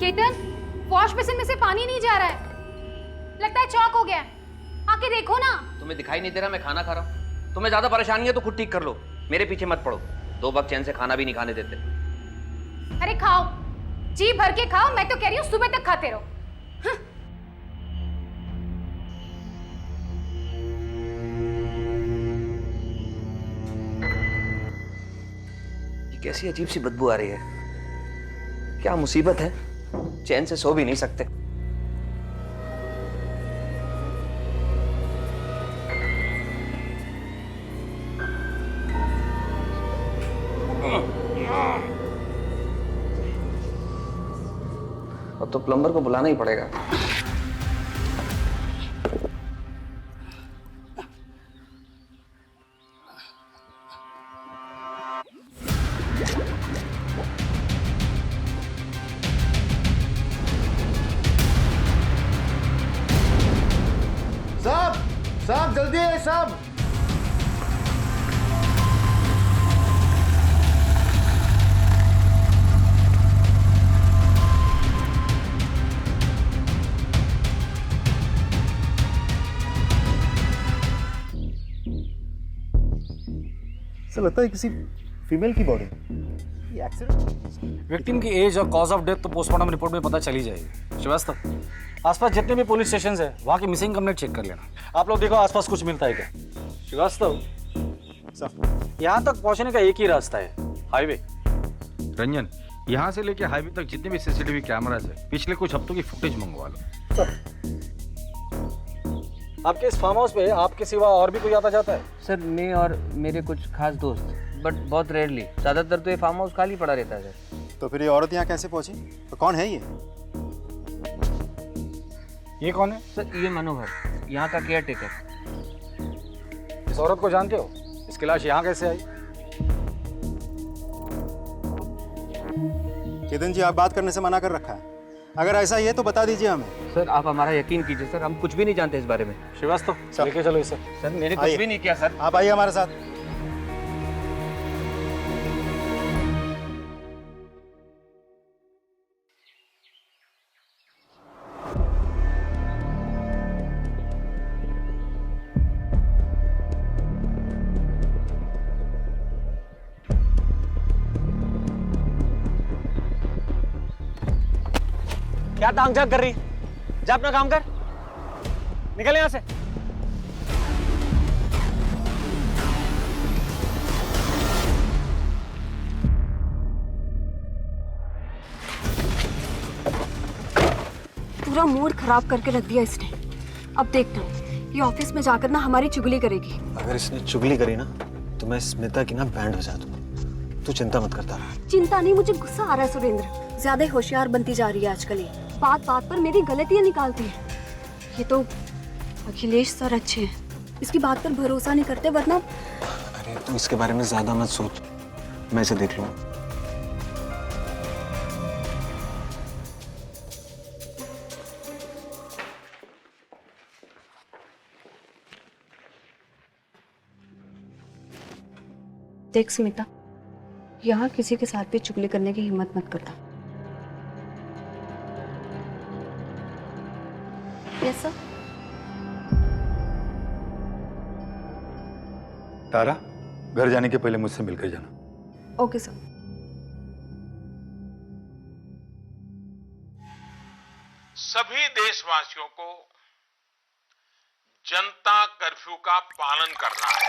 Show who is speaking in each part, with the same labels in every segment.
Speaker 1: Ketan, wash basin में से पानी नहीं जा रहा है, लगता है चौक हो गया है। आके देखो ना।
Speaker 2: तुम्हें दिखाई नहीं दे रहा मैं खाना खा रहा हूँ? तुम्हें ज्यादा परेशानी है तो खुद ठीक कर लो, मेरे पीछे मत पड़ो। 2 वक्त चैन से खाना भी नहीं खाने देते।
Speaker 1: अरे खाओ, जी भर के खाओ, मैं तो कह रही हूँ सुबह तक खाते रहो।
Speaker 2: ये कैसी अजीब सी बदबू आ रही है, क्या मुसीबत है? चैन से सो भी नहीं सकते। अब तो प्लम्बर को बुलाना ही पड़ेगा।
Speaker 3: साहब, साहब जल्दी है साहब। सर लगता है किसी फीमेल की बॉडी। ये एक्सीडेंट।
Speaker 4: विक्टिम की एज और कॉज ऑफ डेथ तो पोस्टमार्टम रिपोर्ट में पता चल ही जाएगी। श्रीवास्तव, आसपास जितने भी पुलिस स्टेशन है वहाँ की मिसिंग कंप्लेंट चेक कर लेना। आप लोग देखो आसपास कुछ मिलता है क्या। श्रीवास्तव, यहाँ तक पहुँचने का एक ही रास्ता है, हाईवे।
Speaker 5: रंजन, यहाँ से लेके हाईवे तक जितने भी सीसीटीवी कैमराज है पिछले कुछ हफ्तों की फुटेज मंगवा लो।
Speaker 4: आपके इस फार्म हाउस पे आपके सिवा और भी कोई आता जाता है?
Speaker 2: सर, मैं और मेरे कुछ खास दोस्त, बट बहुत रेयरली। ज्यादातर तो ये फार्म हाउस खाली पड़ा रहता है सर।
Speaker 3: तो फिर ये औरत यहाँ कैसे पहुंची? तो कौन है ये?
Speaker 4: ये कौन है?
Speaker 2: सर, ये मनोहर, यहाँ का केयर टेकर।
Speaker 4: इस औरत को जानते हो? इसकी लाश यहाँ कैसे आई?
Speaker 3: केतन जी, आप बात करने से मना कर रखा है। अगर ऐसा ही है तो बता दीजिए हमें।
Speaker 2: सर, आप हमारा यकीन कीजिए सर, हम कुछ भी नहीं जानते इस बारे में।
Speaker 4: श्रीवास्तव, लेके चलो इसे।
Speaker 2: सर, मैंने कुछ
Speaker 3: आइए।
Speaker 2: भी नहीं किया सर।
Speaker 3: आप आइए हमारे साथ।
Speaker 4: क्या टांग झांक कर रही? जा अपना काम कर, निकल यहाँ से।
Speaker 6: पूरा मूड खराब करके रख दिया इसने। अब देखना, ये ऑफिस में जाकर ना हमारी चुगली करेगी।
Speaker 7: अगर इसने चुगली करी ना तो मैं स्मिता की ना बैंड बजा दूंगा। तू चिंता मत करता रहा।
Speaker 6: चिंता नहीं, मुझे गुस्सा आ रहा है सुरेंद्र। ज्यादा होशियार बनती जा रही है आजकल ये। बात बात पर मेरी गलतियां निकालती है। ये तो अखिलेश सर अच्छे हैं, इसकी बात पर भरोसा नहीं करते, वरना।
Speaker 7: अरे तू इसके बारे में ज्यादा मत सोच, मैं इसे देख लूंगा।
Speaker 6: देख स्मिता, यहाँ किसी के साथ भी चुगली करने की हिम्मत मत करना। Yes sir.
Speaker 8: तारा, घर जाने के पहले मुझसे मिलकर जाना।
Speaker 6: Okay sir.
Speaker 9: सभी देशवासियों को जनता कर्फ्यू का पालन करना है।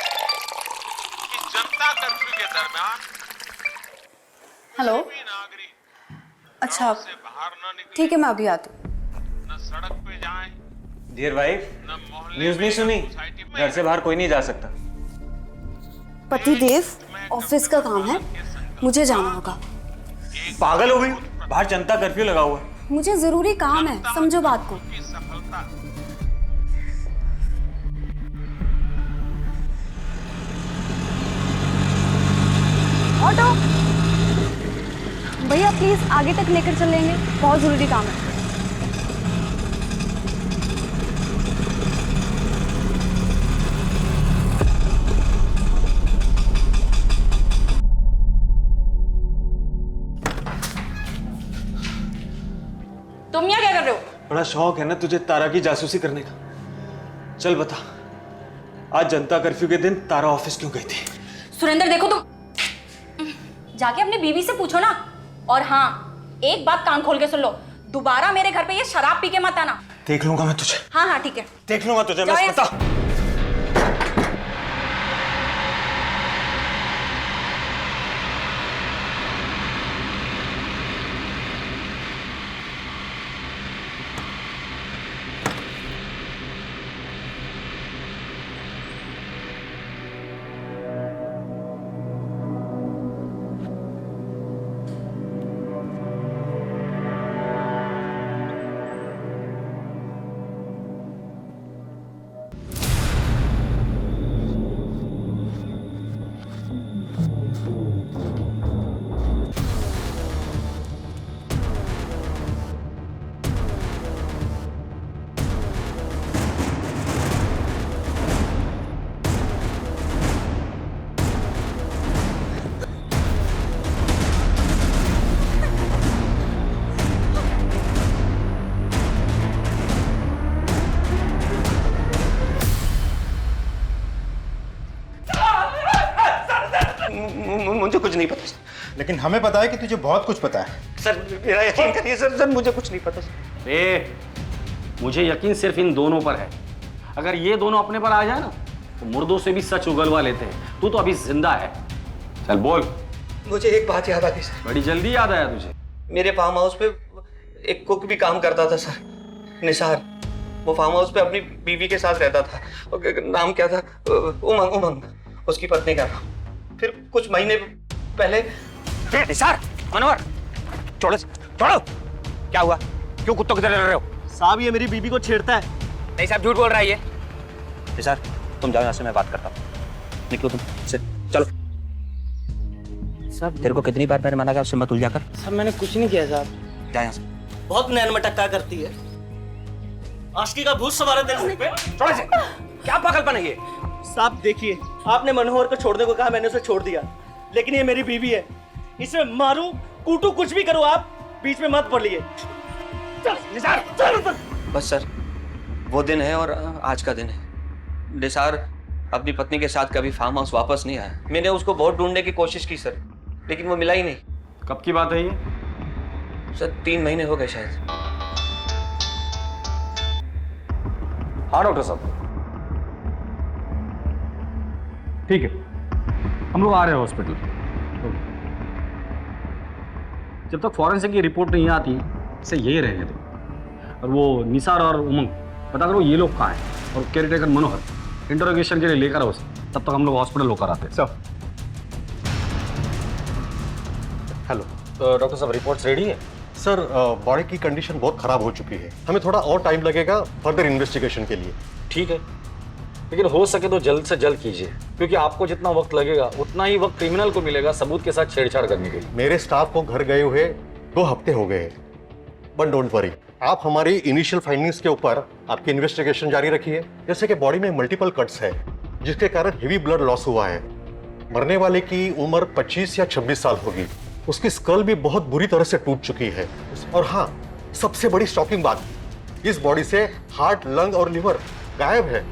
Speaker 9: इस जनता कर्फ्यू के दरमियान
Speaker 6: हेलो।
Speaker 9: सभी नागरिक
Speaker 6: अच्छा,
Speaker 9: से बाहर न निकले,
Speaker 6: ठीक है, मैं अभी आती हूँ।
Speaker 9: न सड़क पे जाएं,
Speaker 7: डियर वाइफ,
Speaker 9: न मोहल्ले
Speaker 7: न्यूज़ नहीं
Speaker 9: में,
Speaker 7: सुनी?
Speaker 9: सोसाइटी में।
Speaker 7: घर से बाहर कोई नहीं जा सकता।
Speaker 6: पतिदेव, ऑफिस का काम है, मुझे जाना होगा।
Speaker 7: पागल हो गई? बाहर जनता कर्फ्यू लगा हुआ है।
Speaker 6: मुझे जरूरी काम है, समझो बात को।
Speaker 9: की सफलता
Speaker 6: ऑटो भैया, प्लीज आगे तक लेकर चलेंगे, बहुत जरूरी काम है।
Speaker 7: बड़ा शौक है ना तुझे तारा की जासूसी करने का। चल बता, आज जनता कर्फ्यू के दिन तारा ऑफिस क्यों गई थी?
Speaker 10: सुरेंद्र देखो तुम जाके अपनी बीवी से पूछो ना। और हाँ, एक बात कान खोल के सुन लो, दोबारा मेरे घर पे ये शराब पी के मत आना।
Speaker 7: देख लूंगा मैं तुझे।
Speaker 10: हाँ हाँ ठीक है,
Speaker 7: देख लूंगा तुझे
Speaker 10: जाओ
Speaker 7: मैं
Speaker 10: यहाँ से।
Speaker 7: बता।
Speaker 2: मुझे कुछ नहीं पता
Speaker 3: लेकिन हमें पता है कि तुझे बहुत कुछ पता है।
Speaker 2: सर, मेरा यकीन करिए सर, मुझे कुछ नहीं पता सर।
Speaker 4: मुझे यकीन सिर्फ इन दोनों पर है। अगर ये दोनों अपने पर आ जाए ना तो मुर्दों से भी सच उगलवा लेते हैं। तू तो अभी जिंदा है। चल बोल।
Speaker 2: मुझे एक बात याद आ गई सर।
Speaker 4: बड़ी जल्दी याद आया तुझे?
Speaker 2: मेरे फार्म हाउस पे एक कुक भी काम करता था सर, निसार। वो फार्म हाउस पे अपनी बीवी के साथ रहता था। नाम क्या था? उमंग, उसकी पत्नी का नाम। फिर कुछ महीने पहले निसार, मनोहर, छोड़ो छोड़ो। क्या हुआ? क्यों कुत्तों की तरह लड़ रहे हो?
Speaker 7: साहब ये मेरी बीबी को छेड़ता है।
Speaker 2: नहीं साहब, झूठ बोल रहा है ये। निसार, तुम जाओ यहाँ से, मैं बात करता हूँ। निकलो तुम से, चलो। साहब, तेरे को कितनी बार मैंने मना किया उससे मत उलझा कर।
Speaker 7: साहब मैंने कुछ नहीं किया साहब।
Speaker 2: जा यहाँ से।
Speaker 7: बहुत नैन मटक्का करती है। आशिकी का भूत सवार है तेरे मुंह पे।
Speaker 2: छोड़ो से। क्या पागलपन है ये?
Speaker 7: साहब देखिए, आपने मनोहर को छोड़ने को कहा, मैंने उसे छोड़ दिया। लेकिन ये मेरी बीवी है, इसे मारूं, कूटू, कुछ भी करो, आप बीच में मत पड़िए।
Speaker 2: बस सर, वो दिन है और आज का दिन है। निसार अपनी पत्नी के साथ कभी फार्म हाउस वापस नहीं आया। मैंने उसको बहुत ढूंढने की कोशिश की सर, लेकिन वो मिला ही नहीं।
Speaker 4: कब की बात है ये?
Speaker 2: सर 3 महीने हो गए शायद।
Speaker 4: हाँ डॉक्टर साहब, ठीक है, हम लोग आ रहे हैं हॉस्पिटल। जब तक फॉरेंसिक की रिपोर्ट नहीं आती इसे यही रहने दो। और वो निसार और उमंग पता करो ये लोग कहाँ हैं, और केयरटेकर मनोहर इंटरोगेशन के लिए लेकर आओ। तब तक हम लोग हॉस्पिटल होकर आते हैं।
Speaker 3: Sir, hello.
Speaker 4: तो डॉक्टर साहब रिपोर्ट्स रेडी है?
Speaker 3: सर, बॉडी की कंडीशन बहुत खराब हो चुकी है। हमें थोड़ा और टाइम लगेगा फर्दर इन्वेस्टिगेशन के लिए।
Speaker 4: ठीक है, लेकिन हो सके तो जल्द से जल्द कीजिए, क्योंकि आपको जितना वक्त लगेगा उतना ही वक्त क्रिमिनल को मिलेगा सबूत के साथ छेड़छाड़ करने के लिए।
Speaker 3: मेरे स्टाफ को घर गए हुए 2 हफ्ते हो गए, बट डोंट वरी, आप हमारी इनिशियल फाइंडिंग्स के ऊपर आपकी इन्वेस्टिगेशन जारी रखिए। जैसे कि बॉडी में मल्टीपल कट्स है, जिसके कारण हेवी ब्लड लॉस हुआ है। मरने वाले की उम्र 25 या 26 साल होगी। उसकी स्कल भी बहुत बुरी तरह से टूट चुकी है। और हाँ, सबसे बड़ी शॉकिंग बात, इस बॉडी से हार्ट, लंग और लिवर गायब है।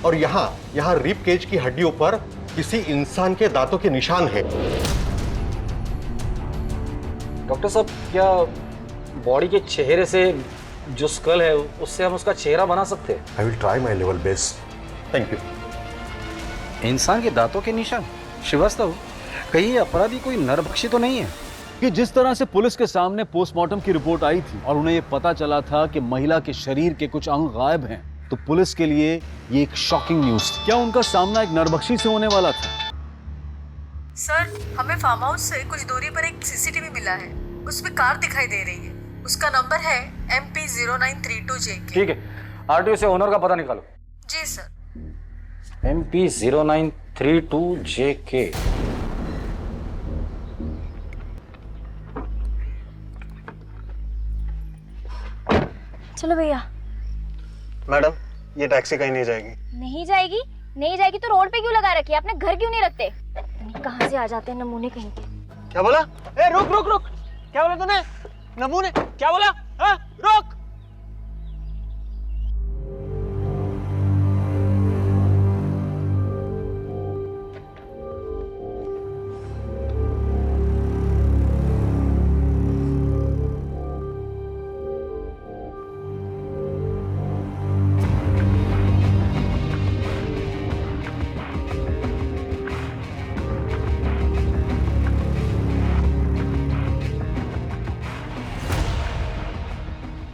Speaker 3: और यहाँ रिब केज की हड्डियों पर किसी इंसान के दांतों के निशान है।
Speaker 4: डॉक्टर साहब, क्या बॉडी के चेहरे से जो स्कल है उससे हम उसका चेहरा बना सकते हैं?
Speaker 3: I will try my level best. Thank you.
Speaker 5: इंसान के दांतों के निशान? श्रीवास्तव, कहीं ये अपराधी कोई नरभक्षी तो नहीं है?
Speaker 11: कि जिस तरह से पुलिस के सामने पोस्टमार्टम की रिपोर्ट आई थी और उन्हें ये पता चला था कि महिला के शरीर के कुछ अंग गायब हैं, तो पुलिस के लिए ये एक शॉकिंग न्यूज थी। क्या उनका सामना एक नरभक्षी से होने वाला था?
Speaker 12: सर, हमें फार्म हाउस से कुछ दूरी पर एक सीसीटीवी मिला है। उसमें कार दिखाई दे रही है। उसका नंबर है MP0932JK।
Speaker 4: ठीक है, आरटीओ से ओनर का पता निकालो।
Speaker 12: जी सर।
Speaker 4: MP0932JK।
Speaker 6: चलो भैया।
Speaker 7: मैडम, ये टैक्सी कहीं नहीं जाएगी।
Speaker 6: नहीं जाएगी? नहीं जाएगी तो रोड पे क्यों लगा रखी है? आपने घर क्यों नहीं रखते? कहाँ से आ जाते हैं नमूने कहीं के।
Speaker 7: क्या बोला? ए रुक रुक रुक, क्या बोला तूने? नमूने क्या बोला?
Speaker 4: हाँ? रोक।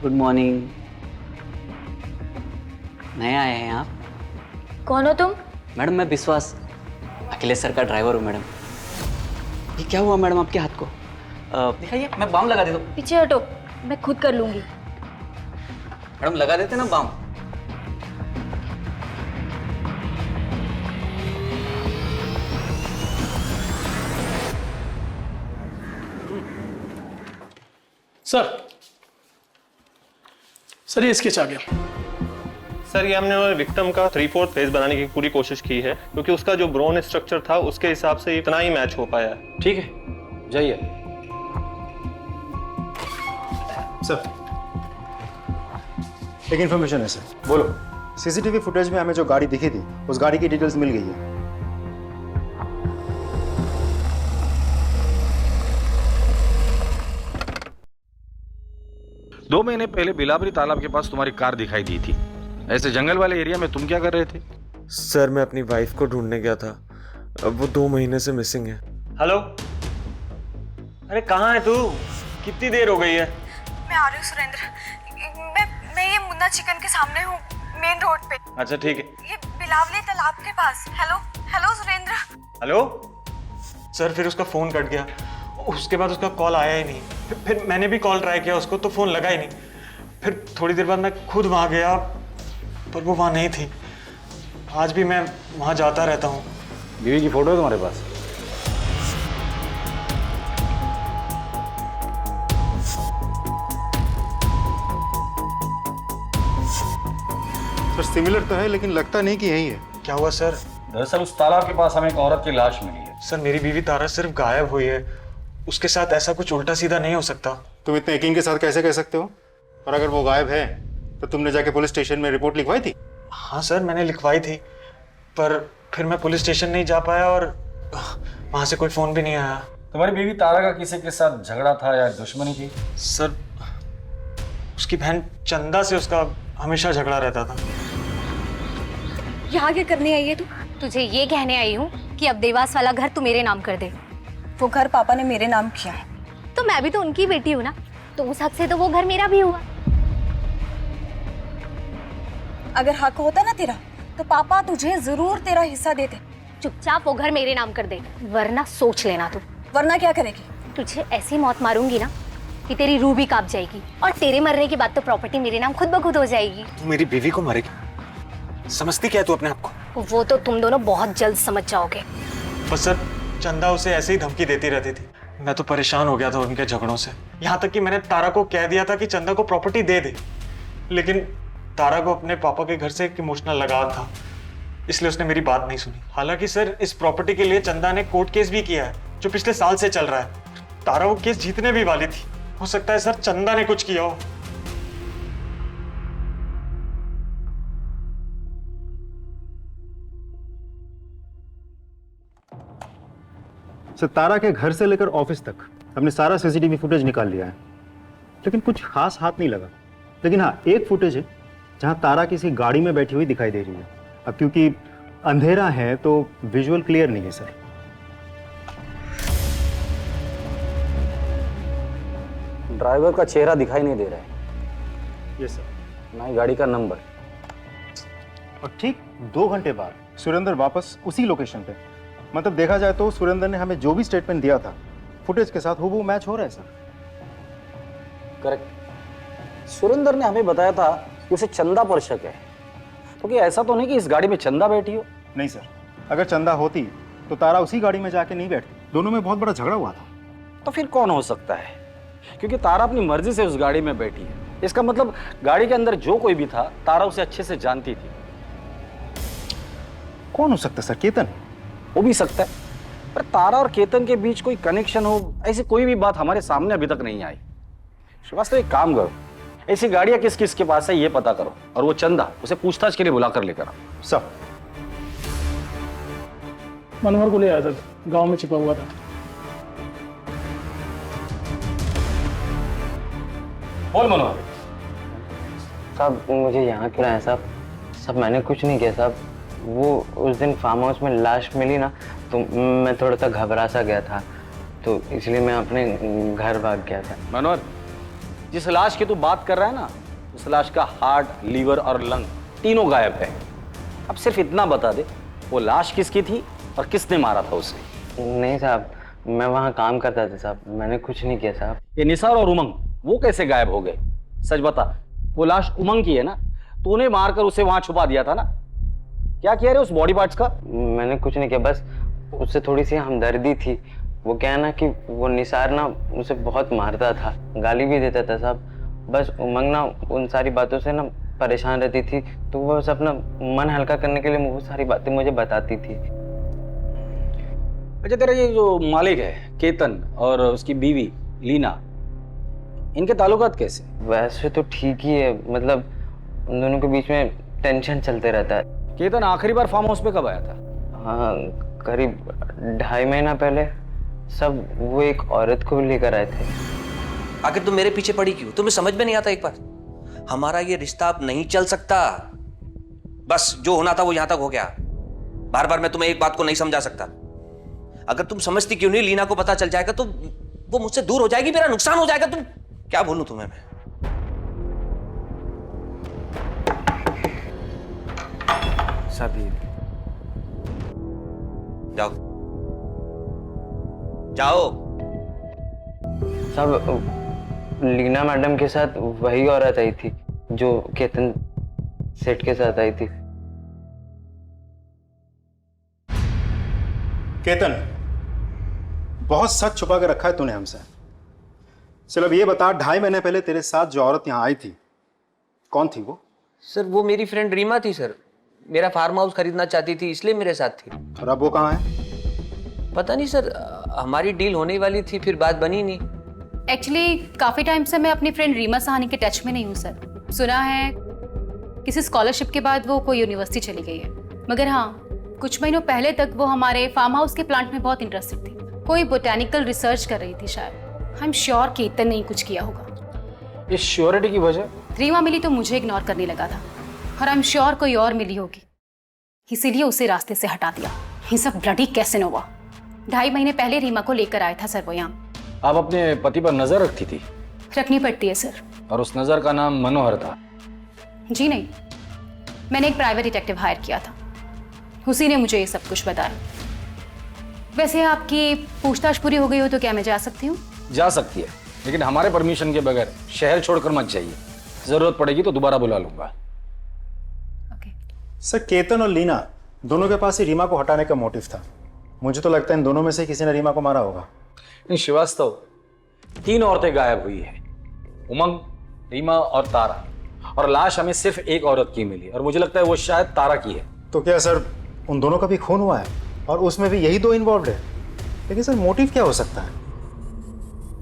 Speaker 13: Good morning. नए आए हैं आप?
Speaker 10: कौन हो तुम?
Speaker 13: मैडम मैं विश्वास, अखिलेश सर का ड्राइवर हूँ मैडम। ये क्या हुआ मैडम आपके हाथ को? दिखाइए, मैं बाम लगा देता हूँ।
Speaker 10: पीछे हटो, मैं खुद कर लूंगी।
Speaker 13: मैडम लगा देते ना बाम।
Speaker 7: सर ये स्केच आ गया।
Speaker 2: सर ये हमने विक्टिम का 3/4 फेस बनाने की पूरी कोशिश की है, क्योंकि उसका जो ब्रोन स्ट्रक्चर था उसके हिसाब से इतना ही मैच हो पाया है।
Speaker 4: ठीक है, जाइए।
Speaker 14: सर एक इन्फॉर्मेशन है सर। बोलो। सीसीटीवी फुटेज में हमें जो गाड़ी दिखी थी उस गाड़ी की डिटेल्स मिल गई है।
Speaker 5: 2 महीने पहले बिलावरी तालाब के पास तुम्हारी कार दिखाई दी थी। ऐसे जंगल वाले एरिया में तुम क्या कर रहे थे?
Speaker 15: सर मैं अपनी वाइफ को ढूंढने गया था, अब वो 2 महीने से मिसिंग है।
Speaker 7: हेलो, अरे कहाँ है तू? कितनी देर हो गई है?
Speaker 12: मैं आ रही हूँ सुरेंद्र। मैं ये मुन्ना चिकन के सामने हूँ, मेन रोड पे।
Speaker 7: अच्छा ठीक है।
Speaker 12: ये बिलावली तालाब के पास। Hello hello Surendra.
Speaker 7: Hello sir, फिर उसका फोन कट गया, उसके बाद उसका कॉल आया ही नहीं। फिर मैंने भी कॉल ट्राई किया उसको तो फोन लगा ही नहीं। फिर थोड़ी देर बाद मैं खुद वहाँ गया पर वो वहाँ नहीं थी। आज भी मैं वहाँ जाता रहता हूँ।
Speaker 4: बीवी की फोटो है तुम्हारे पास?
Speaker 14: सर सिमिलर तो है लेकिन लगता नहीं कि यही है।
Speaker 7: क्या हुआ सर?
Speaker 4: दरअसल उस तालाब के पास हमें एक औरत की लाश मिली है।
Speaker 7: सर मेरी बीवी तारा सिर्फ गायब हुई है, उसके साथ ऐसा कुछ उल्टा सीधा नहीं हो सकता।
Speaker 14: तुम इतने यकीन के साथ कैसे कह सकते हो? और अगर वो गायब है तो तुमने जाके पुलिस स्टेशन में रिपोर्ट लिखवाई थी?
Speaker 7: हाँ सर मैंने लिखवाई थी, पर फिर मैं पुलिस स्टेशन नहीं जा पाया और वहाँ से कोई फोन भी नहीं आया।
Speaker 4: तुम्हारी बीवी तारा का किसी के साथ झगड़ा था या दुश्मनी थी?
Speaker 7: सर उसकी बहन चंदा से उसका हमेशा झगड़ा रहता था।
Speaker 6: यहाँ क्या करने आई है तू?
Speaker 1: तुझे ये कहने आई हूँ कि अब देवास वाला घर तू मेरे नाम कर दे।
Speaker 12: वो घर पापा ने मेरे नाम किया है।
Speaker 1: तो मैं भी तो उनकी बेटी हूँ ना, तो उस हक से तो वो घर मेरा भी हुआ।
Speaker 12: अगर हक होता ना तेरा तो पापा तुझे जरूर तेरा हिस्सा देते।
Speaker 1: चुपचाप वो घर मेरे नाम कर दे, वरना सोच लेना तू।
Speaker 12: वरना क्या करेगी?
Speaker 1: तुझे ऐसी मौत मारूंगी ना कि तेरी रूह भी कांप जाएगी, और तेरे मरने के बाद तो प्रॉपर्टी मेरे नाम खुद ब खुद हो जाएगी।
Speaker 7: तू मेरी बीवी को मारेगी? समझती क्या है तू अपने आप को?
Speaker 1: वो तो तुम दोनों बहुत जल्द समझ जाओगे।
Speaker 7: बस सर चंदा उसे ऐसे ही धमकी देती रहती थी। मैं तो परेशान हो गया था उनके झगड़ों से, यहाँ तक कि मैंने तारा को कह दिया था कि चंदा को प्रॉपर्टी दे दे, लेकिन तारा को अपने पापा के घर से एक इमोशनल लगाव था, इसलिए उसने मेरी बात नहीं सुनी। हालांकि सर इस प्रॉपर्टी के लिए चंदा ने कोर्ट केस भी किया है जो पिछले साल से चल रहा है। तारा वो केस जीतने भी वाली थी। हो सकता है सर चंदा ने कुछ किया हो।
Speaker 14: सर तारा के घर से लेकर ऑफिस तक हमने सारा सीसीटीवी फुटेज निकाल लिया है, लेकिन कुछ खास हाथ नहीं लगा। लेकिन हाँ एक फुटेज है जहां तारा किसी गाड़ी में बैठी हुई दिखाई दे रही है। अब क्योंकि अंधेरा है तो विजुअल क्लियर नहीं है सर।
Speaker 4: ड्राइवर का चेहरा दिखाई नहीं दे रहा है।
Speaker 14: Yes sir.
Speaker 4: ना ही गाड़ी का नंबर।
Speaker 14: और ठीक 2 घंटे बाद सुरेंद्र वापस उसी लोकेशन पे। मतलब देखा जाए तो सुरेंद्र ने हमें जो भी स्टेटमेंट दिया था फुटेज के साथ हूबहू मैच हो रहा है सर।
Speaker 4: करेक्ट। सुरेंद्र ने हमें बताया था कि उसे चंदा पर शक है, तो क्या ऐसा तो नहीं कि इस गाड़ी में चंदा बैठी हो?
Speaker 14: नहीं सर, अगर चंदा होती तो तारा उसी गाड़ी में जाके नहीं बैठती। दोनों में बहुत बड़ा झगड़ा हुआ था।
Speaker 4: तो फिर कौन हो सकता है? क्योंकि तारा अपनी मर्जी से उस गाड़ी में बैठी है, इसका मतलब गाड़ी के अंदर जो कोई भी था तारा उसे अच्छे से जानती थी।
Speaker 14: कौन हो सकता सर? केतन
Speaker 4: हो भी सकता है, पर तारा और केतन के बीच कोई कनेक्शन हो ऐसी कोई भी बात हमारे सामने अभी तक नहीं आई। श्रीवास्तव एक काम करो, ऐसी गाड़ियां किस किस के पास है ये पता करो, और वो चंदा उसे पूछताछ के लिए बुलाकर लेकर आओ।
Speaker 14: सब
Speaker 16: मनोहर को ले आया था, गांव में छिपा हुआ था।
Speaker 4: बोल मनोहर।
Speaker 13: साहब मुझे यहाँ क्यों लाया साहब? साहब मैंने कुछ नहीं किया साहब। वो उस दिन फार्म हाउस में लाश मिली ना, तो मैं थोड़ा सा घबरा सा गया था, तो इसलिए मैं अपने घर भाग गया था।
Speaker 4: मनोहर, जिस लाश की तू बात कर रहा है ना, उस लाश का हार्ट, लीवर और लंग तीनों गायब है। अब सिर्फ इतना बता दे, वो लाश किसकी थी और किसने मारा था उसे?
Speaker 13: नहीं साहब, मैं वहाँ काम करता था साहब, मैंने कुछ नहीं किया साहब।
Speaker 4: ये निसार और उमंग वो कैसे गायब हो गए? सच बता, वो लाश उमंग की है ना? तूने मारकर उसे वहां छुपा दिया था ना? क्या किया रे उस बॉडी पार्ट्स का?
Speaker 13: मैंने कुछ नहीं किया, बस उससे थोड़ी सी हमदर्दी थी। वो क्या है ना कि वो निसार ना उसे बहुत मारता था, गाली भी देता था साहब। बस उमंग ना उन सारी बातों से ना परेशान रहती थी, तो वो बस अपना मन हल्का करने के लिए वो सारी बातें मुझे बताती थी।
Speaker 4: अच्छा, तेरा ये जो मालिक है केतन और उसकी बीवी लीना, इनके ताल्लुकात कैसे?
Speaker 13: वैसे तो ठीक ही है, मतलब उन दोनों के बीच में टेंशन चलते रहता है।
Speaker 4: केतन आखिरी बार फार्म हाउस पे कब आया था?
Speaker 13: हाँ, करीब 2.5 महीना पहले। सब वो एक औरत को लेकर आए थे।
Speaker 2: आखिर तुम मेरे पीछे पड़ी क्यों? तुम्हें समझ में नहीं आता एक बार? हमारा ये रिश्ता अब नहीं चल सकता। बस जो होना था वो यहां तक हो गया। बार बार मैं तुम्हें एक बात को नहीं समझा सकता। अगर तुम समझती क्यों नहीं, लीना को पता चल जाएगा तो वो मुझसे दूर हो जाएगी, मेरा नुकसान हो जाएगा। तुम क्या बोलूं तुम्हें मैं?
Speaker 13: साहब
Speaker 2: जाओ जाओ।
Speaker 13: साहब लीना मैडम के साथ वही औरत आई थी जो केतन सेठ के साथ आई थी।
Speaker 14: केतन, बहुत सच छुपा के रखा है तूने हमसे। चल अब ये बता, 2.5 महीने पहले तेरे साथ जो औरत यहाँ आई थी, कौन थी वो?
Speaker 2: सर वो मेरी फ्रेंड रीमा थी सर। मेरा फार्म हाउस खरीदना चाहती थी, इसलिए मेरे साथ थी।
Speaker 14: और अब वो कहाँ है?
Speaker 2: पता नहीं सर, हमारी डील होने वाली थी, फिर बात बनी नहीं।
Speaker 10: एक्चुअली काफ़ी टाइम से मैं अपनी फ्रेंड रीमा साहनी के टच में नहीं हूँ सर। सुना है किसी स्कॉलरशिप के बाद वो कोई यूनिवर्सिटी चली गई है, मगर हाँ कुछ महीनों पहले तक वो हमारे फार्म हाउस के प्लांट में बहुत इंटरेस्टेड थी। कोई बोटेनिकल रिसर्च कर रही थी शायद। आई एम श्योर केतन ने कुछ किया होगा।
Speaker 4: इस श्योरिटी की वजह?
Speaker 10: रीमा मिली तो मुझे इग्नोर करने लगा था, और आई एम श्योर कोई और मिली होगी, इसीलिए उसे रास्ते से हटा दिया। ये सब ब्लडी कैसेनोवा 2.5 महीने पहले रीमा को लेकर आया था सर वो यहाँ।
Speaker 4: आप अपने पति पर नजर रखती थी?
Speaker 10: रखनी पड़ती है सर।
Speaker 4: और उस नजर का नाम मनोहर था?
Speaker 10: जी नहीं, मैंने एक प्राइवेट डिटेक्टिव हायर किया था, उसी ने मुझे ये सब कुछ बताया। वैसे आपकी पूछताछ पूरी हो गई हो तो क्या मैं जा सकती हूँ?
Speaker 4: जा सकती है, लेकिन हमारे परमिशन के बगैर शहर छोड़कर मत जाइए। जरूरत पड़ेगी तो दोबारा बुला लूंगा।
Speaker 14: सर केतन और लीना दोनों के पास ही रीमा को हटाने का मोटिव था। मुझे तो लगता है इन दोनों में से किसी ने रीमा को मारा होगा।
Speaker 4: नहीं श्रीवास्तव, 3 औरतें गायब हुई है, उमंग, रीमा और तारा, और लाश हमें सिर्फ एक औरत की मिली, और मुझे लगता है वो शायद तारा की है।
Speaker 14: तो क्या सर उन दोनों का भी खून हुआ है और उसमें भी यही 2 इन्वॉल्व है? लेकिन सर मोटिव क्या हो सकता है?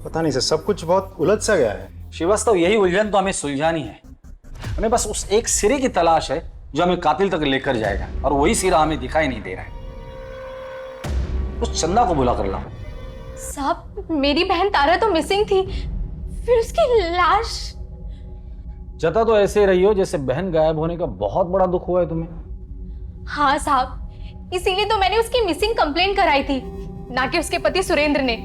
Speaker 14: पता नहीं सर, सब कुछ बहुत उलझ सा गया है।
Speaker 4: श्रीवास्तव, यही उलझन तो हमें सुलझानी है। हमें बस उस एक सिरे की तलाश है जो हमें कातिल तक लेकर जाएगा, और वही सिरा हमें दिखाई नहीं दे रहा है। उस चंदा को बुला कर लाओ।
Speaker 1: साहब मेरी बहन तारा तो मिसिंग थी, फिर उसकी लाश।
Speaker 4: जता तो ऐसे रही हो जैसे बहन गायब होने का बहुत बड़ा दुख हुआ है तुम्हें।
Speaker 1: हाँ साहब, इसीलिए तो मैंने उसकी मिसिंग कंप्लेंट कराई थी, ना कि उसके पति सुरेंद्र ने।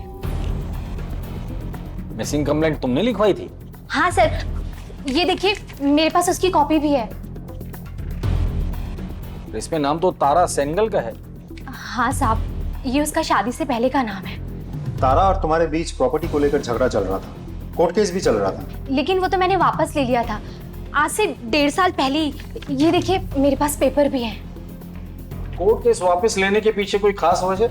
Speaker 4: मिसिंग कंप्लेंट तुमने लिखवाई थी?
Speaker 1: हाँ सर, ये देखिए मेरे पास उसकी कॉपी भी है।
Speaker 4: इसमें नाम तो तारा सेंगल का है।
Speaker 1: हाँ साहब, ये उसका शादी से पहले का नाम है।
Speaker 14: तारा और तुम्हारे बीच प्रॉपर्टी को लेकर झगड़ा चल रहा था, कोर्ट केस भी चल रहा था।
Speaker 1: लेकिन वो तो मैंने वापस ले लिया था आज से 1.5 साल पहले। ये देखिए मेरे पास पेपर भी है।
Speaker 4: कोर्ट केस वापस लेने के पीछे कोई खास वजह?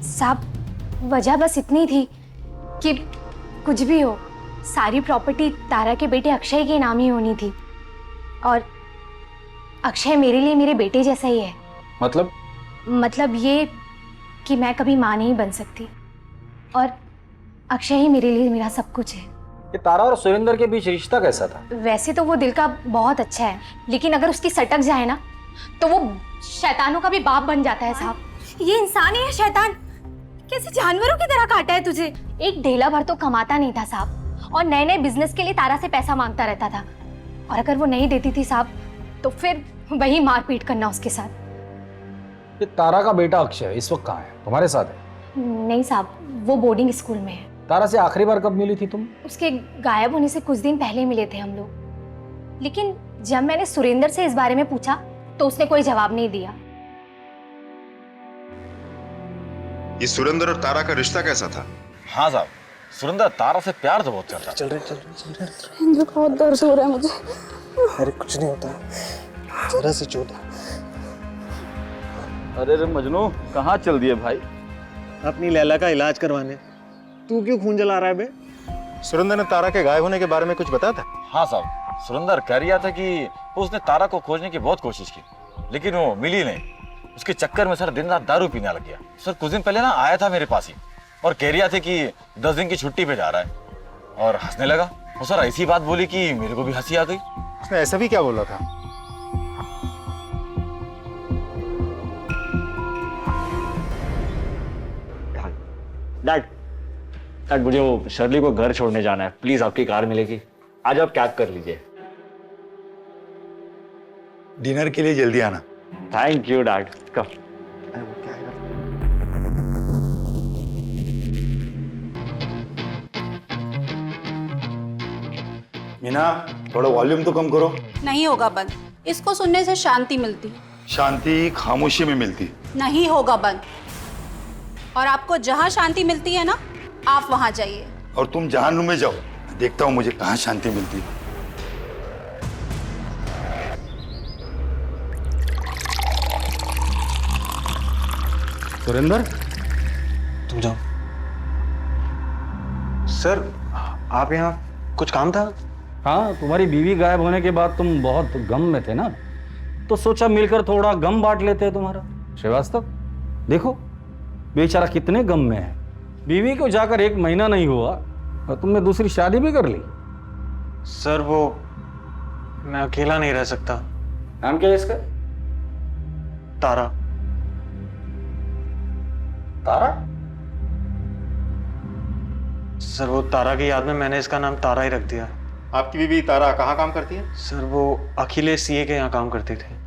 Speaker 1: साहब वजह बस इतनी थी कि कुछ भी हो, सारी प्रॉपर्टी तारा के बेटे अक्षय के नाम ही होनी थी, और अक्षय मेरे लिए मेरे बेटे जैसा ही है।
Speaker 4: मतलब
Speaker 1: ये कि मैं कभी माँ नहीं बन सकती, और अक्षय ही मेरे लिए मेरा सब कुछ है।
Speaker 4: ये तारा और सुरेंद्र के बीच रिश्ता कैसा था?
Speaker 1: वैसे तो वो दिल का बहुत अच्छा है, लेकिन अगर उसकी सटक जाए ना तो वो शैतानों का भी बाप बन जाता है साहब। ये इंसान है या शैतान? कैसे जानवरों की तरह काटा है तुझे। एक ढेला भर तो कमाता नहीं था साहब, और नए नए बिजनेस के लिए तारा से पैसा मांगता रहता था, और अगर वो नहीं देती थी साहब तो फिर वही मारपीट करना उसके साथ।
Speaker 4: ये तारा का बेटा अक्षय इस वक्त कहाँ है? तुम्हारे साथ है?
Speaker 1: नहीं साहब, वो बोर्डिंग स्कूल में है।
Speaker 4: तारा से आखिरी बार कब मिली थी तुम?
Speaker 1: उसके गायब होने से कुछ दिन पहले मिले थे हम लोग, लेकिन जब मैंने सुरेंद्र से इस बारे में पूछा तो उसने कोई जवाब नहीं दिया।
Speaker 17: ये सुरेंद्र और तारा का रिश्ता कैसा था?
Speaker 5: हाँ साहब, सुरेंद्र तारा से प्यार तो बहुत करता।
Speaker 16: चल रहे
Speaker 6: सुरेंद्र, बहुत दर्द हो रहा है मुझे।
Speaker 16: अरे कुछ नहीं होता, जरा सी चोट है।
Speaker 11: अरे रे मजनू, कहाँ चल दिए भाई?
Speaker 14: अपनी लैला का इलाज करवाने। तू क्यों खून जला रहा है बे? सुरेंद्र ने तारा के गायब होने के बारे में कुछ बताया था?
Speaker 5: हाँ साहब, सुरेंद्र कह रहा था कि उसने तारा को खोजने की बहुत कोशिश की, लेकिन वो मिली नहीं। उसके चक्कर में सर दिन रात दारू पीने लग गया। सर कुछ दिन पहले ना आया था मेरे पास ही, और कह रहा था कि 10 दिन की छुट्टी पे जा रहा है, और हंसने लगा। वो सर ऐसी बात बोली कि मेरे को भी हंसी आ गई।
Speaker 14: उसने ऐसा भी क्या बोला था?
Speaker 7: डैड मुझे वो शर्ली को घर छोड़ने जाना है, प्लीज आपकी कार मिलेगी? आज आप कैब कर लीजिए।
Speaker 8: डिनर के लिए जल्दी आना।
Speaker 7: Thank you dad. Come.
Speaker 8: Meena, थोड़ा वॉल्यूम तो कम करो।
Speaker 12: नहीं होगा बंद, इसको सुनने से शांति मिलती।
Speaker 8: शांति खामोशी में मिलती।
Speaker 12: नहीं होगा बंद, और आपको जहाँ शांति मिलती है ना, आप वहाँ जाइए।
Speaker 8: और तुम जहानुम में जाओ, देखता हूँ मुझे कहाँ शांति मिलती है।
Speaker 11: सुरेंद्र,
Speaker 7: तुम जाओ। सर, आप यहाँ कुछ काम था?
Speaker 4: हाँ, तुम्हारी बीवी गायब होने के बाद तुम बहुत गम में थे ना, तो सोचा मिलकर थोड़ा गम बांट लेते हैं तुम्हारा। श्रीवास्तव, देखो बेचारा कितने गम में है। बीवी को जाकर 1 महीना नहीं हुआ और तुमने दूसरी शादी भी कर ली।
Speaker 7: सर वो मैं अकेला नहीं रह सकता।
Speaker 4: नाम क्या है इसका?
Speaker 7: तारा।
Speaker 4: तारा?
Speaker 7: सर वो तारा की याद में मैंने इसका नाम तारा ही रख दिया।
Speaker 14: आपकी बीवी तारा कहाँ काम करती है?
Speaker 7: सर वो अखिलेश सीए के यहाँ काम करते थे।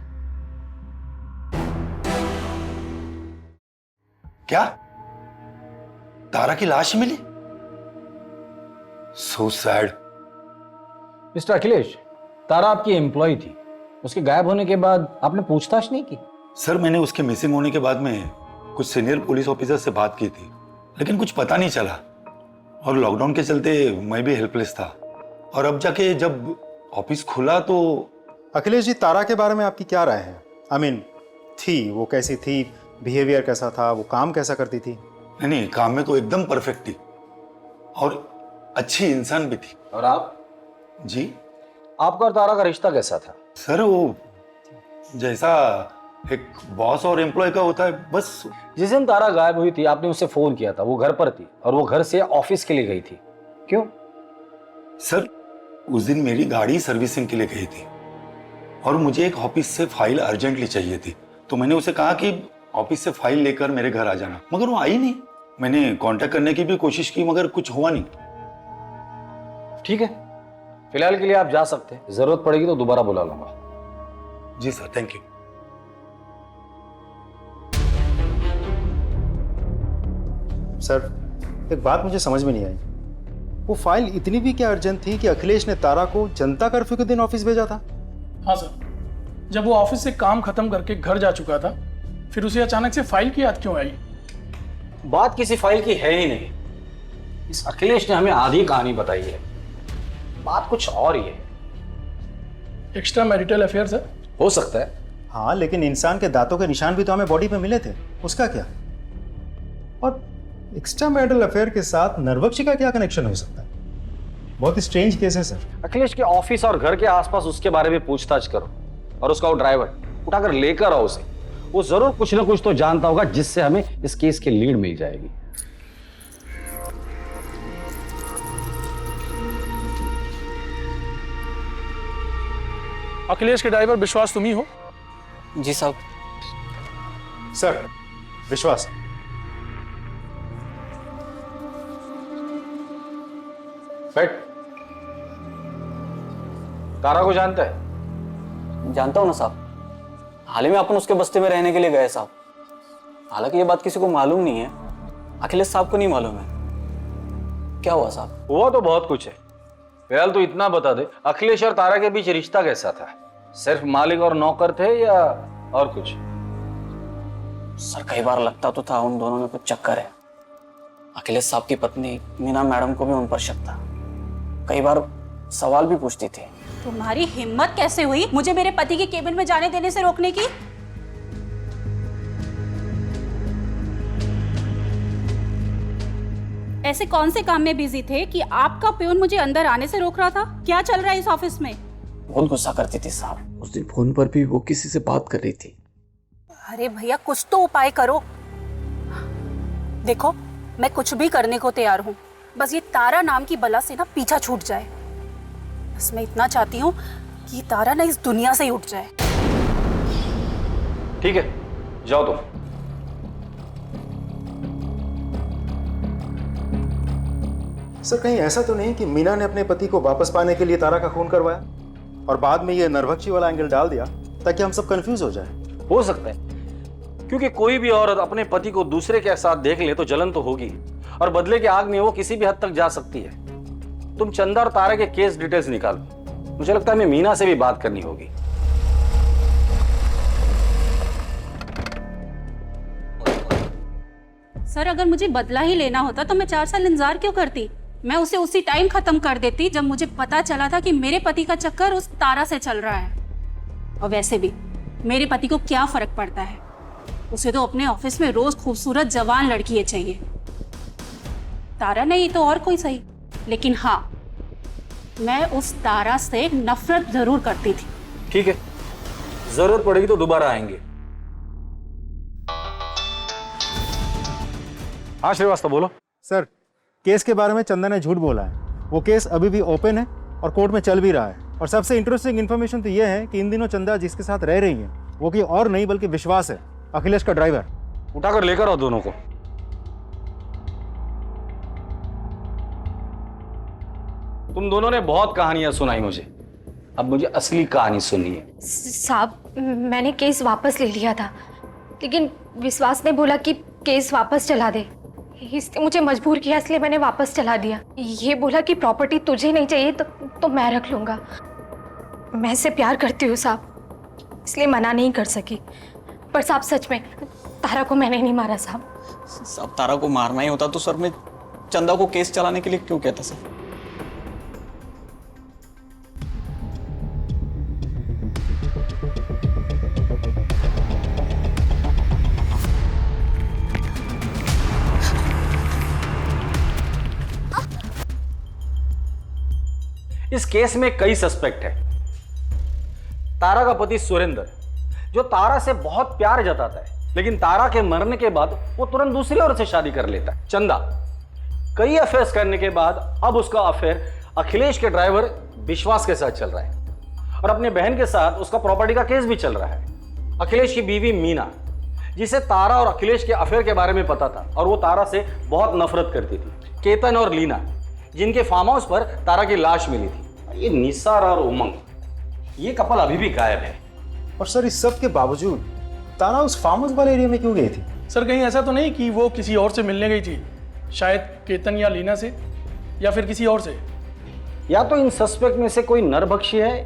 Speaker 8: क्या तारा की लाश मिली? So sad.
Speaker 4: Mister Akhilesh, Tara आपकी एम्प्लॉय थी, उसके गायब होने के बाद आपने पूछताछ नहीं की?
Speaker 8: सर मैंने उसके मिसिंग होने के बाद में कुछ सीनियर पुलिस ऑफिसर से बात की थी, लेकिन कुछ पता नहीं चला, और लॉकडाउन के चलते मैं भी हेल्पलेस था। और अब जाके जब ऑफिस खुला तो।
Speaker 14: अखिलेश जी, तारा के बारे में आपकी क्या राय है? आई मीन, थी वो कैसी थी, बिहेवियर कैसा था, वो काम कैसा करती थी?
Speaker 8: नहीं, काम में तो एकदम परफेक्ट थी और अच्छी इंसान भी थी।
Speaker 4: और आप?
Speaker 8: जी,
Speaker 4: आपका और तारा का रिश्ता कैसा था?
Speaker 8: सर वो जैसा एक बॉस और एम्प्लॉय का होता है, बस।
Speaker 4: जिस दिन तारा गायब हुई थी आपने उसे फोन किया था, वो घर पर थी और वो घर से ऑफिस के लिए गई थी, क्यों?
Speaker 8: सर उस दिन मेरी गाड़ी सर्विसिंग के लिए गई थी और मुझे एक ऑफिस से फाइल अर्जेंटली चाहिए थी, तो मैंने उसे कहा कि ऑफिस से फाइल लेकर मेरे घर आ जाना, मगर वो आई नहीं। मैंने कांटेक्ट करने की भी कोशिश की, मगर कुछ हुआ नहीं।
Speaker 4: ठीक है, फिलहाल के लिए आप जा सकते हैं, जरूरत पड़ेगी तो दोबारा बुला लूंगा।
Speaker 8: जी सर, थैंक यू।
Speaker 14: सर, एक बात मुझे समझ में नहीं आई, वो फाइल इतनी भी क्या अर्जेंट थी कि अखिलेश ने तारा को जनता कर्फ्यू के दिन ऑफिस भेजा था?
Speaker 16: हाँ सर, जब वो ऑफिस से काम खत्म करके घर जा चुका था, फिर उसे अचानक से फाइल की याद क्यों आई?
Speaker 4: बात किसी फाइल की है ही नहीं, इस अखिलेश ने हमें आधी कहानी बताई है, बात कुछ और ही है।
Speaker 16: Extra marital affair sir?
Speaker 4: हो सकता है।
Speaker 14: हाँ, लेकिन इंसान के दांतों के निशान भी तो हमें बॉडी पे मिले थे, उसका क्या? और एक्स्ट्रा मैरिटल अफेयर के साथ नरबख्शी का क्या कनेक्शन हो सकता है? बहुत ही स्ट्रेंज केस है सर।
Speaker 4: अखिलेश के ऑफिस और घर के आसपास उसके बारे में पूछताछ करो, और उसका वो ड्राइवर उठाकर लेकर आओ उसे। वो जरूर कुछ ना कुछ तो जानता होगा जिससे हमें इस केस की लीड मिल जाएगी।
Speaker 16: अखिलेश के ड्राइवर विश्वास तुम ही हो?
Speaker 13: जी साहब।
Speaker 14: सर, विश्वास।
Speaker 4: बैठ। तारा को जानता है?
Speaker 13: जानता हूँ ना साहब, हाल ही में अपन उसके बस्ती में रहने के लिए गए साहब। हालांकि ये बात किसी को मालूम नहीं है, अखिलेश साहब को नहीं मालूम है। क्या हुआ साहब?
Speaker 4: हुआ तो बहुत कुछ है। फिलहाल तो इतना बता दे, अखिलेश और तारा के बीच रिश्ता कैसा था? सिर्फ मालिक और नौकर थे या और कुछ?
Speaker 13: सर कई बार लगता तो था उन दोनों में कुछ चक्कर है। अखिलेश साहब की पत्नी मीना मैडम को भी उन पर शक था, कई बार सवाल भी पूछती थी।
Speaker 10: तुम्हारी हिम्मत कैसे हुई मुझे मेरे पति के केबिन में जाने देने से रोकने की? ऐसे कौन से काम में बिजी थे कि आपका प्यून मुझे अंदर आने से रोक रहा था? क्या चल रहा है इस ऑफिस में?
Speaker 13: बहुत गुस्सा करती थी साहब।
Speaker 18: उस दिन फोन पर भी वो किसी से बात कर रही थी।
Speaker 10: अरे भैया कुछ तो उपाय करो। देखो मैं कुछ भी करने को तैयार हूँ, बस ये तारा नाम की बला से ना पीछा छूट जाए। बस मैं इतना चाहती हूँ कि तारा ना इस दुनिया से ही उठ जाए।
Speaker 4: ठीक है, जाओ तुम।
Speaker 14: सर कहीं ऐसा तो नहीं कि मीना ने अपने पति को वापस पाने के लिए तारा का खून करवाया और बाद में ये नरभक्षी वाला एंगल डाल दिया ताकि हम सब कंफ्यूज हो जाए?
Speaker 4: हो सकता है, क्योंकि कोई भी औरत अपने पति को दूसरे के साथ देख ले तो जलन तो होगी, और बदले की आग में वो किसी भी हद तक जा सकती है। तुम चंदा और तारा के केस डिटेल्स निकालो। मुझे लगता है हमें मीना से भी बात करनी होगी।
Speaker 10: सर अगर मुझे बदला ही लेना होता तो मैं 4 साल इंतजार क्यों करती? मैं उसे उसी टाइम खत्म कर देती जब मुझे पता चला था कि मेरे पति का चक्कर उस तारा से चल रहा है। और वैसे भी मेरे पति को क्या फर्क पड़ता है, उसे तो अपने ऑफिस में रोज खूबसूरत जवान लड़की चाहिए। तारा नहीं तो और कोई सही, लेकिन हाँ मैं उस तारा से नफरत जरूर करती थी।
Speaker 4: ठीक है, जरूरत पड़ेगी तो दोबारा आएंगे। हाँ श्रीवास्तव बोलो।
Speaker 14: सर केस के बारे में चंदा ने झूठ बोला है। वो केस अभी भी ओपन है और कोर्ट में चल भी रहा है। और सबसे इंटरेस्टिंग इन्फॉर्मेशन तो ये है कि इन दिनों चंदा जिसके साथ रह रही है वो कोई और नहीं बल्कि विश्वास है, अखिलेश का ड्राइवर।
Speaker 4: उठाकर लेकर आओ दोनों को। तुम दोनों ने बहुत कहानियां सुनाई मुझे, अब मुझे असली कहानी सुनिए।
Speaker 1: साहब मैंने केस वापस ले लिया था, लेकिन विश्वास ने बोला कि केस वापस चला दे, इसने मुझे मजबूर किया, इसलिए मैंने वापस चला दिया। ये बोला कि प्रॉपर्टी तुझे नहीं चाहिए तो मैं रख लूंगा। मैं इससे प्यार करती हूँ साहब, इसलिए मना नहीं कर सकी। पर साहब सच में तारा को मैंने नहीं मारा साहब।
Speaker 13: साहब तारा को मारना ही होता तो सर मैं चंदा को केस चलाने के लिए क्यों कहता सर?
Speaker 4: इस केस में कई सस्पेक्ट है। तारा का पति सुरेंद्र जो तारा से बहुत प्यार जताता है, लेकिन तारा के मरने के बाद वो तुरंत दूसरी औरत से शादी कर लेता है। चंदा कई अफेयर्स करने के बाद अब उसका अफेयर अखिलेश के ड्राइवर विश्वास के साथ चल रहा है, और अपने बहन के साथ उसका प्रॉपर्टी का केस भी चल रहा है। अखिलेश की बीवी मीना, जिसे तारा और अखिलेश के अफेयर के बारे में पता था और वो तारा से बहुत नफरत करती थी। केतन और लीना, जिनके फार्म हाउस पर तारा की लाश मिली थी। ये निसार और उमंग, ये कपल अभी भी गायब है।
Speaker 14: और सर इस सब के बावजूद तारा उस फार्म हाउस वाले एरिया में क्यों गई थी?
Speaker 16: सर कहीं ऐसा तो नहीं कि वो किसी और से मिलने गई थी, शायद केतन या लीना से, या फिर किसी और से।
Speaker 4: या तो इन सस्पेक्ट में से कोई नरभक्षी है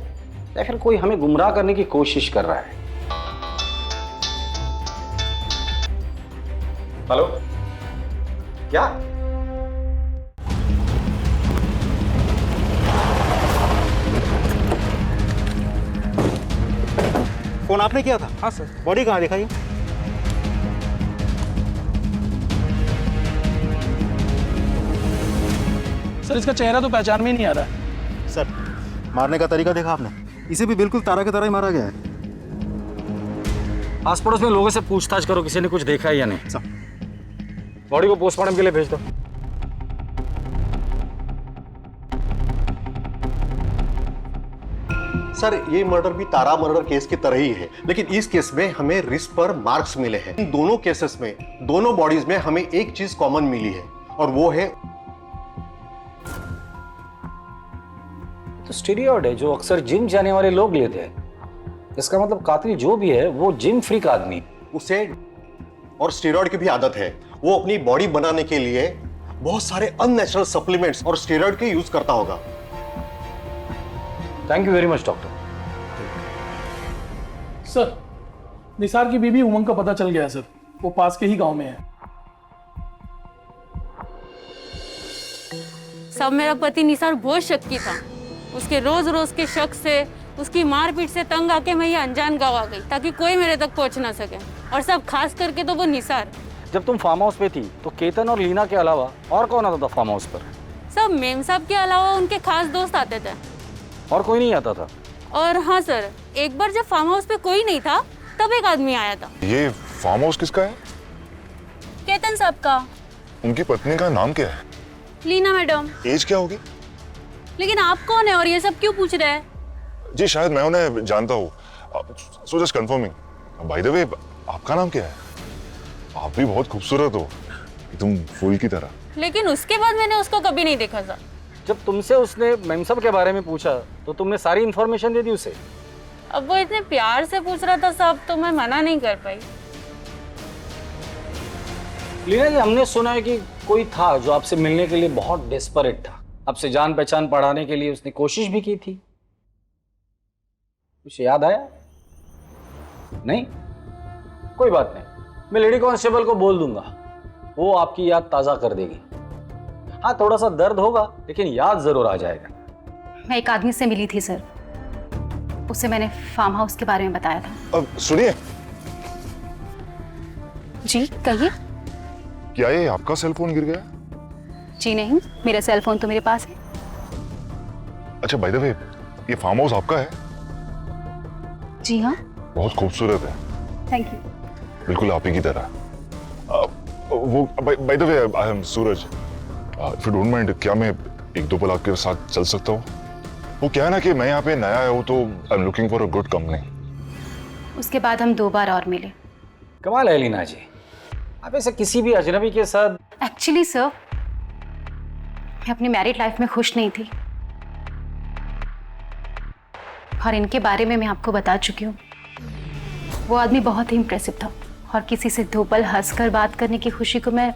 Speaker 4: या फिर कोई हमें गुमराह करने की कोशिश कर रहा है। हेलो, क्या?
Speaker 14: फोन आपने किया था?
Speaker 16: हाँ सर।
Speaker 14: बॉडी कहाँ दिखाइए?
Speaker 16: सर इसका चेहरा तो पहचान में नहीं आ रहा है।
Speaker 14: सर मारने का तरीका देखा आपने? इसे भी बिल्कुल तारा की तरह ही मारा गया है।
Speaker 4: आस पड़ोस में लोगों से पूछताछ करो, किसी ने कुछ देखा है या नहीं।
Speaker 14: सर
Speaker 4: बॉडी को पोस्टमार्टम के लिए भेज दो।
Speaker 3: सर ये मर्डर भी तारा मर्डर केस की तरह ही है, लेकिन इस केस में हमें रिस्ट पर मार्क्स मिले हैं। इन दोनों केसेस में दोनों बॉडीज में हमें एक चीज कॉमन मिली है और वो है
Speaker 4: तो स्टीरॉयड है जो अक्सर जिम जाने वाले लोग लेते हैं। इसका मतलब कातिल जो भी है वो जिम फ्रीक आदमी है।
Speaker 3: उसे और स्टेरॉइड की भी आदत है। वो अपनी बॉडी बनाने के लिए बहुत सारे अननेचुरल सप्लीमेंट्स और स्टेरॉइड के यूज करता होगा।
Speaker 4: Thank you very much doctor.
Speaker 16: Sir, Nisar की बीबी उमंग का पता चल गया है सर। वो पास के ही गांव में है।
Speaker 19: सब मेरा पति निसार बहुत शक्की था। उसके रोज रोज के शक से, उसकी मारपीट से तंग आके मैं ये अनजान गाँव आ गई ताकि कोई मेरे तक पहुंच ना सके, और सब खास करके तो वो निसार।
Speaker 4: जब तुम फार्म हाउस पे थी तो केतन और लीना के अलावा और कौन आता था फार्म हाउस पर?
Speaker 19: सब मेम साहब के अलावा उनके खास दोस्त आते थे।
Speaker 4: और कोई नहीं आता था?
Speaker 19: और हाँ सर, एक बार जब फार्म हाउस पे कोई नहीं था तब एक आदमी आया था।
Speaker 17: ये फार्म हाउस किसका है?
Speaker 19: केतन साहब का।
Speaker 17: उनकी पत्नी का नाम क्या है?
Speaker 19: लीना मैडम।
Speaker 17: एज क्या होगी?
Speaker 19: लेकिन आप कौन है और ये सब क्यों पूछ रहे हैं?
Speaker 17: जी शायद मैं उन्हें जानता हूँ। So just confirming. By the way, आपका नाम क्या है? आप भी बहुत खूबसूरत हो, तुम फूल की तरह।
Speaker 19: लेकिन उसके बाद मैंने उसको कभी नहीं देखा सर।
Speaker 4: जब तुमसे उसने मेम साहब के बारे में पूछा तो तुमने सारी इंफॉर्मेशन दे दी उसे?
Speaker 19: अब वो इतने प्यार से पूछ रहा था साहब, तो मैं मना नहीं कर पाई।
Speaker 4: लीना जी, हमने सुना है कि कोई था जो आपसे मिलने के लिए बहुत डेस्परेट था। आपसे जान पहचान बढ़ाने के लिए उसने कोशिश भी की थी। कुछ याद आया? नहीं? कोई बात नहीं, मैं लेडी कांस्टेबल को बोल दूंगा, वो आपकी याद ताजा कर देगी। हाँ, थोड़ा सा दर्द होगा लेकिन याद जरूर आ जाएगा।
Speaker 10: मैं एक आदमी से मिली थी सर, उसे मैंने फार्म हाउस के बारे में बताया था।
Speaker 17: अब सुनिए।
Speaker 10: जी कहिए।
Speaker 17: क्या ये आपका सेल फोन गिर गया?
Speaker 10: जी नहीं, मेरा सेल फोन तो मेरे पास है।
Speaker 17: अच्छा, बाय द वे, ये फार्म हाउस आपका है?
Speaker 10: जी हाँ।
Speaker 17: बहुत खूबसूरत है।
Speaker 10: Thank you.
Speaker 17: बिल्कुल आप ही की तरह। वो bye the way, I am Suraj. If you don't mind, क्या मैं एक दो पल आपके साथ चल सकता हूँ? वो क्या है ना कि मैं यहाँ पे नया आया हूँ तो I am looking for a good company.
Speaker 10: उसके बाद हम 2 बार और मिले।
Speaker 4: कमाल है लीना जी, आप ऐसे किसी भी अजनबी के साथ।
Speaker 10: एक्चुअली सर, मैं अपनी मैरिड लाइफ में खुश नहीं थी और इनके बारे में मैं आपको बता चुकी हूँ। वो आदमी बहुत ही इम्प्रेसिव था और किसी से 2 पल हंसकर बात करने की खुशी को मैं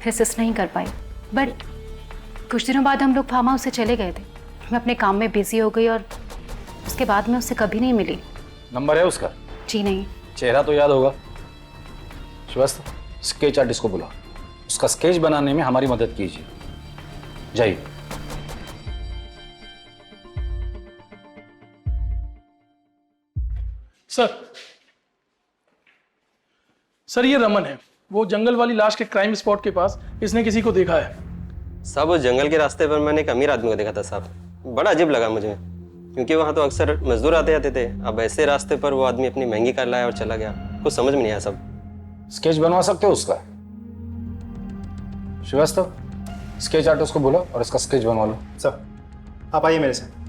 Speaker 10: रेसिस्ट नहीं कर पाई। बट कुछ दिनों बाद हम लोग फार्म हाउस से चले गए थे। मैं अपने काम में बिजी हो गई और उसके बाद मैं उससे कभी नहीं मिली।
Speaker 4: नंबर है उसका?
Speaker 10: जी नहीं।
Speaker 4: चेहरा तो याद होगा। श्रीवास्तव, स्केच आर्टिस्ट को बुला, उसका स्केच बनाने में हमारी मदद कीजिए। जाइए।
Speaker 16: सर ये रमन है, वो जंगल वाली लाश के क्राइम स्पॉट के पास इसने किसी को देखा है।
Speaker 2: साहब, उस जंगल के रास्ते पर मैंने एक अमीर आदमी को देखा था साहब। बड़ा अजीब लगा मुझे, क्योंकि वहाँ तो अक्सर मजदूर आते जाते थे। अब ऐसे रास्ते पर वो आदमी अपनी महंगी कार लाया और चला गया। कुछ समझ में नहीं आया सब।
Speaker 4: स्केच बनवा सकते हो उसका? श्रीवास्तव, स्केच आर्टिस्ट को बोलो और इसका स्केच बनवा लो।
Speaker 14: सर, आप आइए मेरे साथ।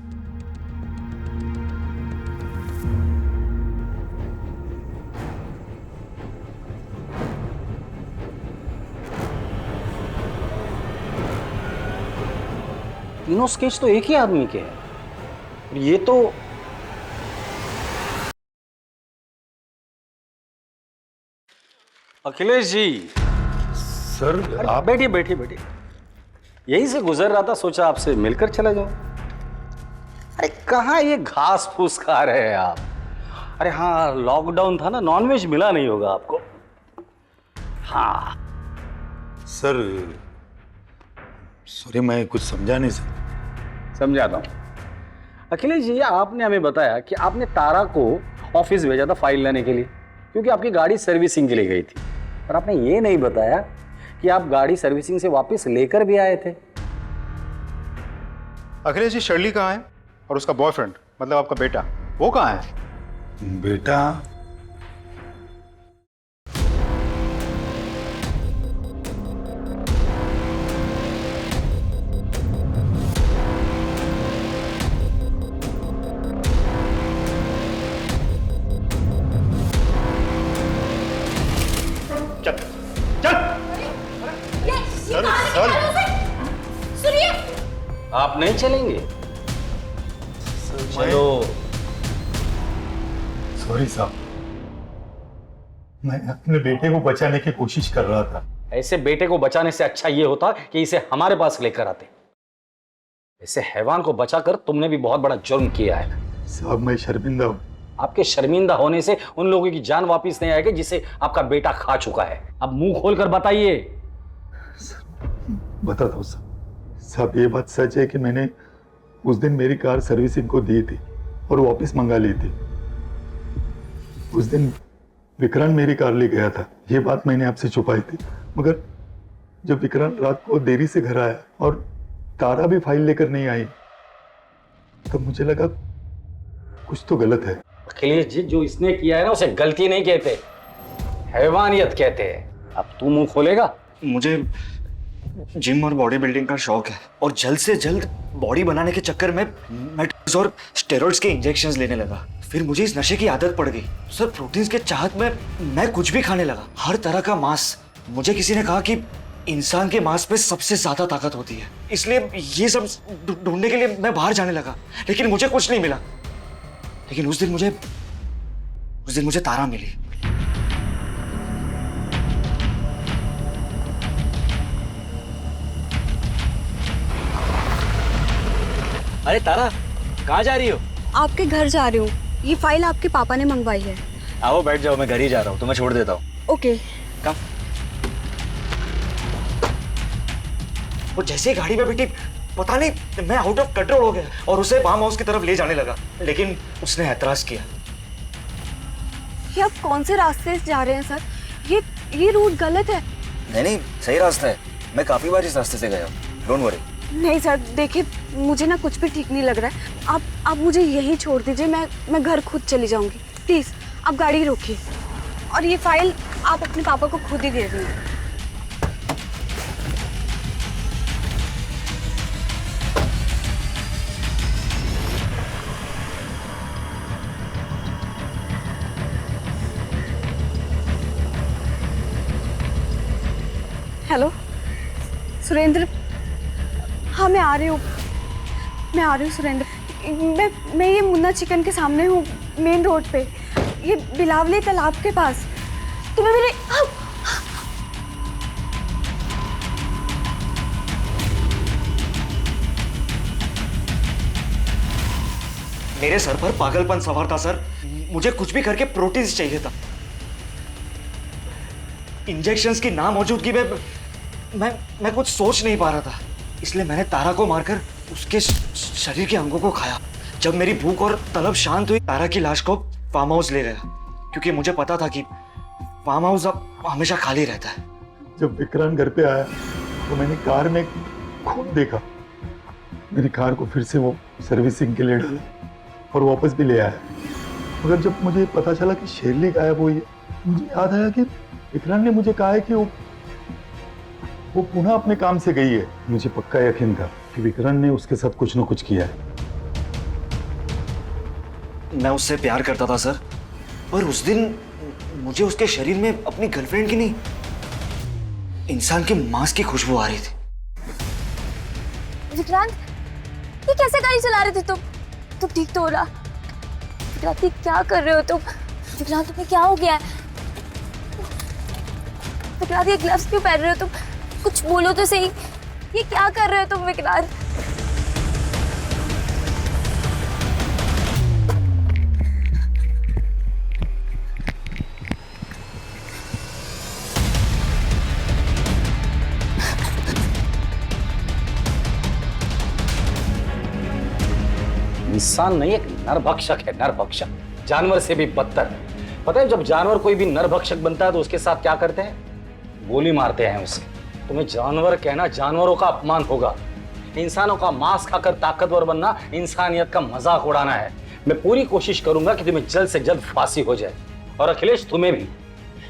Speaker 4: तीनों स्केच तो एक ही आदमी के हैं। ये तो अखिलेश जी।
Speaker 14: सर
Speaker 4: आप बैठिए बैठिए बैठिए। यहीं से गुजर रहा था, सोचा आपसे मिलकर चला जाओ। अरे कहाँ ये घास फूस खा रहे हैं आप? अरे हाँ, लॉकडाउन था ना, नॉनवेज मिला नहीं होगा आपको। हाँ
Speaker 8: सर, सॉरी, मैं कुछ समझा नहीं सर।
Speaker 4: समझाता हूँ। अखिलेश जी, आपने हमें बताया कि आपने तारा को ऑफिस भेजा था फाइल लाने के लिए, क्योंकि आपकी गाड़ी सर्विसिंग के लिए गई थी। पर आपने ये नहीं बताया कि आप गाड़ी सर्विसिंग से वापस लेकर भी आए थे।
Speaker 14: अखिलेश जी, शर्ली कहाँ है? और उसका बॉयफ्रेंड, मतलब आपका बेटा, वो कहाँ है?
Speaker 8: बेटा?
Speaker 4: आप नहीं चलेंगे? चलो।
Speaker 8: सॉरी साहब, मैं अपने बेटे को बचाने की कोशिश कर रहा था।
Speaker 4: ऐसे बेटे को बचाने से अच्छा ये होता कि इसे हमारे पास लेकर आते। ऐसे हैवान को बचाकर तुमने भी बहुत बड़ा जुर्म किया है।
Speaker 8: साहब मैं शर्मिंदा हूँ।
Speaker 4: आपके शर्मिंदा होने से उन लोगों की जान वापस नहीं आएगी जिसे आपका बेटा खा चुका है। अब मुंह खोलकर बताइए।
Speaker 8: बताता हूँ साहब, ये बात सच है कि मैंने उस दिन मेरी कार सर्विसिंग को दी थी और वापस मंगा ली थी। उस दिन विक्रांत मेरी कार ले गया था, ये बात मैंने आपसे छुपाई थी। मगर जब विक्रांत रात को देरी से घर आया और तारा भी फाइल लेकर नहीं आई, तब मुझे लगा कुछ तो गलत है।
Speaker 4: अखिलेश जी, जो इसने किया है ना उसे गलती नहीं कहते, हैवानियत कहते हैं। अब तू मुंह खोलेगा?
Speaker 2: मुझे जिम और बॉडी बिल्डिंग का शौक है और जल्द से जल्द बॉडी बनाने के चक्कर में मैं और स्टेरॉइड्स के इंजेक्शंस लेने लगा। फिर मुझे इस नशे की आदत पड़ गई सर। प्रोटीन्स के चाहत में मैं कुछ भी खाने लगा, हर तरह का मांस। मुझे किसी ने कहा कि इंसान के मांस पे सबसे ज्यादा ताकत होती है, इसलिए ये सब ढूंढने के लिए मैं बाहर जाने लगा, लेकिन मुझे कुछ नहीं मिला। लेकिन उस दिन मुझे तारा मिली।
Speaker 4: अरे तारा, कहाँ जा रही हो?
Speaker 6: आपके घर जा रही हूँ। ये फाइल आपके पापा ने मंगवाई है।
Speaker 4: आओ बैठ जाओ, मैं घर ही जा रहा हूँ, तुम्हें छोड़ देता हूँ।
Speaker 6: ओके।
Speaker 2: कम। वो जैसे ही गाड़ी में बैठी, पता नहीं मैं आउट ऑफ कंट्रोल हो गया और उसे फार्म हाउस की तरफ ले जाने लगा, लेकिन उसने ऐतराज किया।
Speaker 6: ये आप कौन से रास्ते से जा रहे हैं सर? ये रूट गलत है।
Speaker 2: नहीं, सही रास्ता है। मैं काफी बार इस रास्ते से गया हूँ, डोंट वरी।
Speaker 6: नहीं सर, देखिए मुझे ना कुछ भी ठीक नहीं लग रहा है। आप मुझे यहीं छोड़ दीजिए, मैं घर खुद चली जाऊंगी। प्लीज आप गाड़ी रोकिए और ये फाइल आप अपने पापा को खुद ही दे दीजिए। हेलो सुरेंद्र, हाँ मैं आ रही हूँ सुरेंद्र। मैं ये मुन्ना चिकन के सामने हूँ, मेन रोड पे, ये बिलावली तालाब के पास। तुम्हें
Speaker 2: मेरे सर पर पागलपन सवार था सर। मुझे कुछ भी करके प्रोटीन्स चाहिए था। इंजेक्शंस की नामौजूदगी में मैं कुछ सोच नहीं पा रहा था, इसलिए मैंने तारा को मारकर उसके शरीर के अंगों को खाया। जब मेरी भूख और तलब शांत हुई, तारा की लाश को फार्म हाउस ले गया, क्योंकि मुझे पता था कि फार्म हाउस अब हमेशा खाली रहता है।
Speaker 8: जब विक्रांत घर पे आया तो मैंने कार में खून देखा। मेरी कार को फिर से वो सर्विसिंग के लिए डाला और वापस भी ले आया। मगर जब मुझे पता चला कि शेरली गायब हुई है, मुझे याद आया कि विक्रांत ने मुझे कहा है कि वो पुनः अपने काम से गई है। मुझे पक्का यकीन था कि विक्रांत ने उसके साथ कुछ न कुछ किया है।
Speaker 2: मैं उससे प्यार करता था सर, पर उस दिन मुझे उसके शरीर में अपनी गर्लफ्रेंड की नहीं, इंसान के मांस की खुशबू आ रही थी।
Speaker 6: विक्रांत, ये कैसे गाड़ी चला रहे थे तुम? तुम ठीक तो हो रहा? विक्रांत, ये क्या कर रहे हो तुम? विक्रांत, तुम्हें क्या हो गया है? विक्रांत, ये ग्लव्स क्यों पहन रहे हो तुम? कुछ बोलो तो सही, ये क्या कर रहे हो तुम विक्रांत?
Speaker 4: इंसान नहीं, एक नरभक्षक है, नरभक्षक। जानवर से भी बदतर। पता है, जब जानवर कोई भी नरभक्षक बनता है तो उसके साथ क्या करते हैं? गोली मारते हैं उसे। तुम्हें जानवर कहना जानवरों का अपमान होगा। इंसानों का मांस खाकर ताकतवर बनना इंसानियत का मजाक उड़ाना है। मैं पूरी कोशिश करूंगा कि तुम्हें जल्द से जल्द फांसी हो जाए, और अखिलेश तुम्हें भी,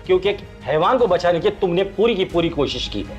Speaker 4: क्योंकि एक हैवान को बचाने की तुमने पूरी की पूरी कोशिश की है।